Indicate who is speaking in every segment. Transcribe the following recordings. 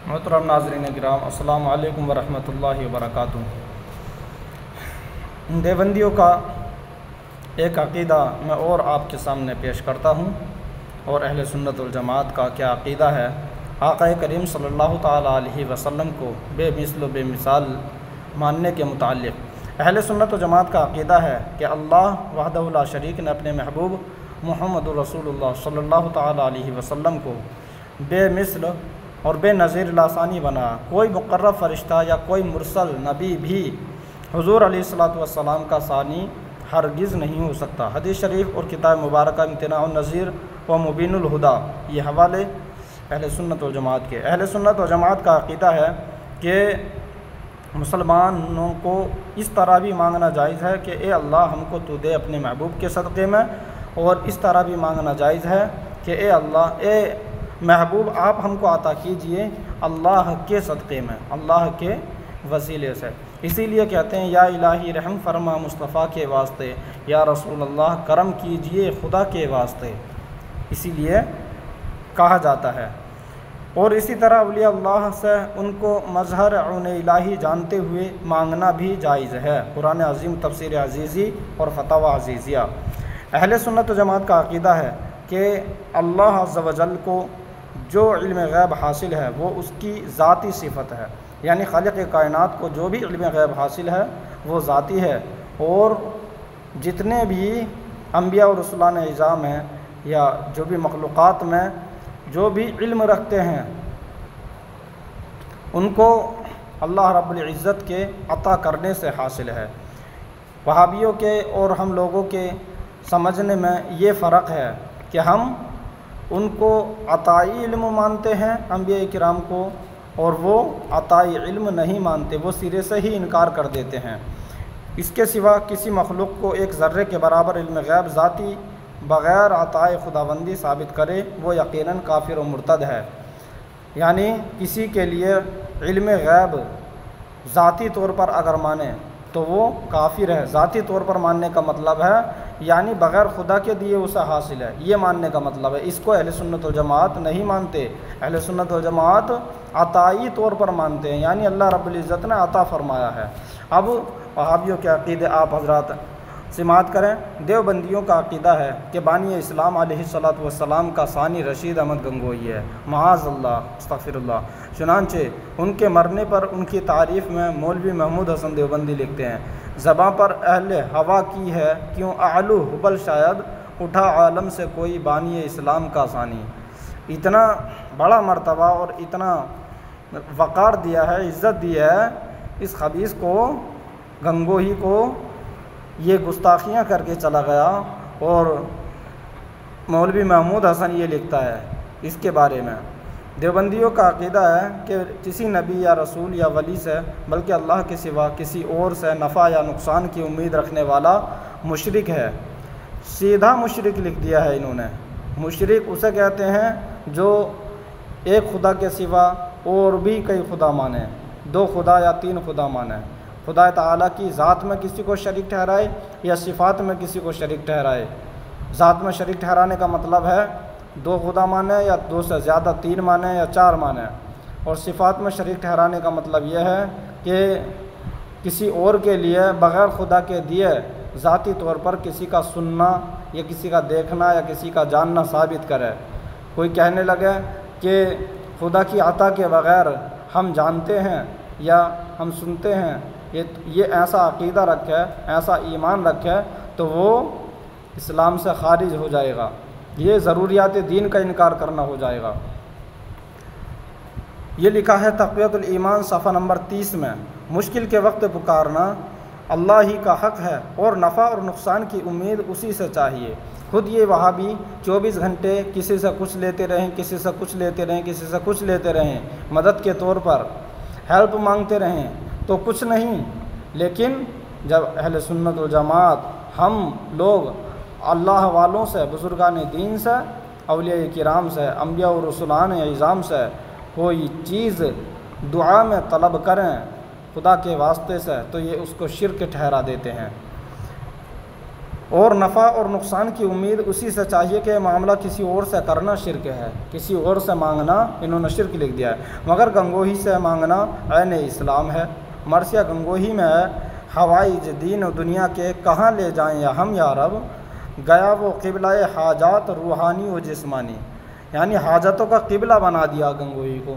Speaker 1: محترم ناظرین کرام، السلام علیکم ورحمۃ اللہ وبرکاتہ۔ دیوبندیوں کا ایک عقیدہ میں اور آپ کے سامنے پیش کرتا ہوں، اور اہل سنت والجماعت کا کیا عقیدہ ہے آقا کریم صلی اللہ تعالیٰ علیہ وسلم کو بے مثل و بے مثال ماننے کے متعلق۔ اہل سنت و جماعت کا عقیدہ ہے کہ اللہ وحدہ لا شریک نے اپنے محبوب محمد رسول اللہ صلی اللہ تعالیٰ علیہ وسلم کو بے مثل اور بے نظیر لاثانی بنا۔ کوئی مقرب فرشتہ یا کوئی مرسل نبی بھی حضور علیہ الصلوۃ والسلام کا ثانی ہرگز نہیں ہو سکتا۔ حدیث شریف اور کتاب مبارکہ امتناع النظیر و مبین الہدا، یہ حوالے اہل سنت والجماعت کے۔ اہل سنت والجماعت کا عقیدہ ہے کہ مسلمانوں کو اس طرح بھی مانگنا جائز ہے کہ اے اللہ ہم کو تو دے اپنے محبوب کے صدقے میں، اور اس طرح بھی مانگنا جائز ہے کہ اے اللہ، اے محبوب آپ ہم کو عطا کیجئے اللہ کے صدقے میں، اللہ کے وسیلے سے۔ اسی لیے کہتے ہیں یا الہی رحم فرما مصطفیٰ کے واسطے، یا رسول اللہ کرم کیجئے خدا کے واسطے، اسی لیے کہا جاتا ہے۔ اور اسی طرح اولیاء اللہ سے ان کو مظہر عون الہی جانتے ہوئے مانگنا بھی جائز ہے۔ قرآن عظیم، تفسیر عزیزی اور فتاوی عزیزیہ۔ اہل سنت و جماعت کا عقیدہ ہے کہ اللہ عز و جل کو جو علم غیب حاصل ہے وہ اس کی ذاتی صفت ہے، یعنی خالق کائنات کو جو بھی علم غیب حاصل ہے وہ ذاتی ہے، اور جتنے بھی انبیاء اور رسولان اعظام ہیں یا جو بھی مخلوقات میں جو بھی علم رکھتے ہیں ان کو اللہ رب العزت کے عطا کرنے سے حاصل ہے۔ وہابیوں کے اور ہم لوگوں کے سمجھنے میں یہ فرق ہے کہ ہم ان کو عطائی علم مانتے ہیں انبیاء کرام کو، اور وہ عطائی علم نہیں مانتے، وہ سرے سے ہی انکار کر دیتے ہیں۔ اس کے سوا کسی مخلوق کو ایک ذرے کے برابر علم غیب ذاتی بغیر عطائے خداوندی ثابت کرے وہ یقیناً کافر و مرتد ہے۔ یعنی کسی کے لیے علم غیب ذاتی طور پر اگر مانے تو وہ کافر ہے۔ ذاتی طور پر ماننے کا مطلب ہے یعنی بغیر خدا کے دیے اسے حاصل ہے، یہ ماننے کا مطلب ہے۔ اس کو اہل سنت والجماعت نہیں مانتے۔ اہل سنت والجماعت عطائی طور پر مانتے ہیں، یعنی اللہ رب العزت نے عطا فرمایا ہے۔ اب وہابیوں کے عقیدے آپ حضرات سماعت کریں۔ دیوبندیوں کا عقیدہ ہے کہ بانی اسلام علیہ الصلوۃ والسلام کا ثانی رشید احمد گنگوئی ہے، معاذ اللہ، استغفر اللہ۔ چنانچہ ان کے مرنے پر ان کی تعریف میں مولوی محمود حسن دیوبندی لکھتے ہیں، زباں پر اہل ہوا کی ہے کیوں اعلو حبل شاید اٹھا عالم سے کوئی بانی اسلام کا ثانی۔ اتنا بڑا مرتبہ اور اتنا وقار دیا ہے، عزت دی ہے اس خبیث کو، گنگوہی کو، یہ گستاخیاں کر کے چلا گیا۔ اور مولوی محمود حسن یہ لکھتا ہے اس کے بارے میں۔ دیوبندیوں کا عقیدہ ہے کہ کسی نبی یا رسول یا ولی سے بلکہ اللہ کے سوا کسی اور سے نفع یا نقصان کی امید رکھنے والا مشرک ہے۔ سیدھا مشرک لکھ دیا ہے انہوں نے۔ مشرک اسے کہتے ہیں جو ایک خدا کے سوا اور بھی کئی خدا مانے، دو خدا یا تین خدا مانے، خدا تعالیٰ کی ذات میں کسی کو شریک ٹھہرائے یا صفات میں کسی کو شریک ٹھہرائے۔ ذات میں شریک ٹھہرانے کا مطلب ہے دو خدا مانے یا دو سے زیادہ، تین مانے یا چار مانے، اور صفات میں شریک ٹھہرانے کا مطلب یہ ہے کہ کسی اور کے لیے بغیر خدا کے دیے ذاتی طور پر کسی کا سننا یا کسی کا دیکھنا یا کسی کا جاننا ثابت کرے۔ کوئی کہنے لگے کہ خدا کی عطا کے بغیر ہم جانتے ہیں یا ہم سنتے ہیں، یہ ایسا عقیدہ رکھے، ایسا ایمان رکھے تو وہ اسلام سے خارج ہو جائے گا، یہ ضروریات دین کا انکار کرنا ہو جائے گا۔ یہ لکھا ہے تقویۃ الایمان صفحہ نمبر 30 میں، مشکل کے وقت پکارنا اللہ ہی کا حق ہے اور نفع اور نقصان کی امید اسی سے چاہیے۔ خود یہ وہابی 24 گھنٹے کسی سے کچھ لیتے رہیں، کسی سے کچھ لیتے رہیں، کسی سے کچھ لیتے رہیں، مدد کے طور پر ہیلپ مانگتے رہیں تو کچھ نہیں، لیکن جب اہل سنت والجماعت ہم لوگ اللہ والوں سے، بزرگان دین سے، اولیاء کرام سے، انبیاء و رسولان اعظام سے کوئی چیز دعا میں طلب کریں خدا کے واسطے سے تو یہ اس کو شرک ٹھہرا دیتے ہیں۔ اور نفع اور نقصان کی امید اسی سے چاہیے کہ معاملہ کسی اور سے کرنا شرک ہے، کسی اور سے مانگنا انہوں نے شرک لکھ دیا ہے، مگر گنگوہی سے مانگنا عین اسلام ہے۔ مرثیہ گنگوہی میں ہے، حوائج دین و دنیا کے کہاں لے جائیں یا ہم یا رب، گیا وہ قبلہ حاجات روحانی و جسمانی، یعنی حاجتوں کا قبلہ بنا دیا گنگوہی کو،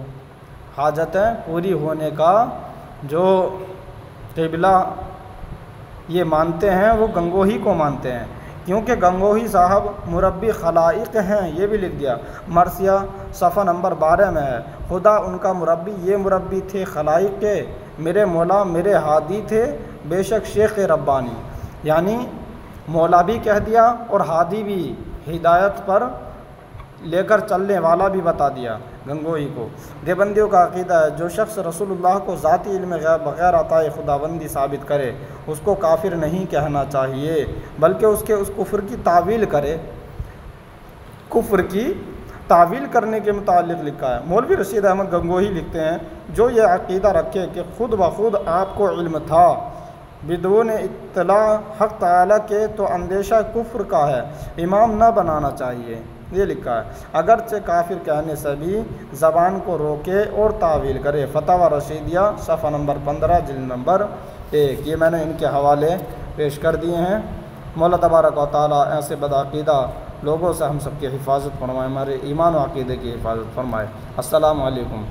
Speaker 1: حاجتیں پوری ہونے کا جو قبلہ یہ مانتے ہیں وہ گنگوہی کو مانتے ہیں، کیونکہ گنگوہی صاحب مربی خلائق ہیں، یہ بھی لکھ دیا۔ مرثیہ صفحہ نمبر 12 میں ہے، خدا ان کا مربی، یہ مربی تھے خلائق کے، میرے مولا میرے ہادی تھے بے شک شیخ ربانی، یعنی مولا بھی کہہ دیا اور ہادی بھی، ہدایت پر لے کر چلنے والا بھی بتا دیا گنگوہی کو۔ دیوبندیوں کا عقیدہ ہے جو شخص رسول اللہ کو ذاتی علم غیب بغیر عطائے خداوندی ثابت کرے اس کو کافر نہیں کہنا چاہیے، بلکہ اس کفر کی تعویل کرے۔ کفر کی تعویل کرنے کے متعلق لکھا ہے۔ مولوی رشید احمد گنگوہی لکھتے ہیں، جو یہ عقیدہ رکھے کہ خود بخود آپ کو علم تھا بدون اطلاع حق تعالیٰ کے، تو اندیشہ کفر کا ہے، امام نہ بنانا چاہیے، یہ لکھا ہے۔ اگرچہ کافر کہنے سے بھی زبان کو روکے اور تعویل کرے۔ فتاوی رشیدیہ صفحہ نمبر 15 جلد نمبر 1، یہ میں نے ان کے حوالے پیش کر دیے ہیں۔ مولا تبارک و تعالیٰ ایسے بدعقیدہ لوگوں سے ہم سب کی حفاظت فرمائے، ہمارے ایمان و عقیدے کی حفاظت فرمائے۔ السلام علیکم۔